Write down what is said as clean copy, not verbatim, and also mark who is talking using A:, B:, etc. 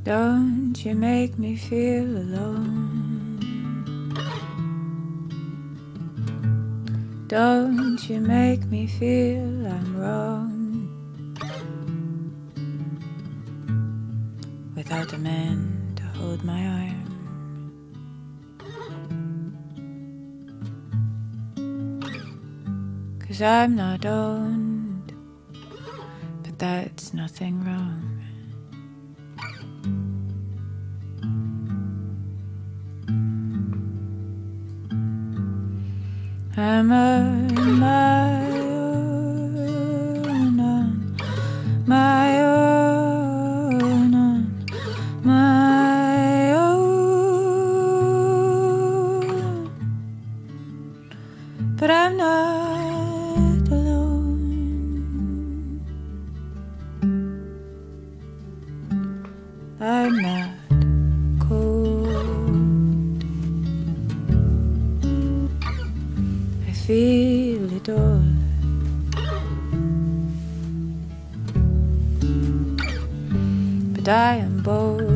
A: Don't you make me feel alone. Don't you make me feel I'm wrong. Without a man to hold my arm. 'Cause I'm not owned, but that's nothing wrong. I'm on my own, on my own, on my own. But I'm not alone. I'm not cold. I feel it all. But I am bold.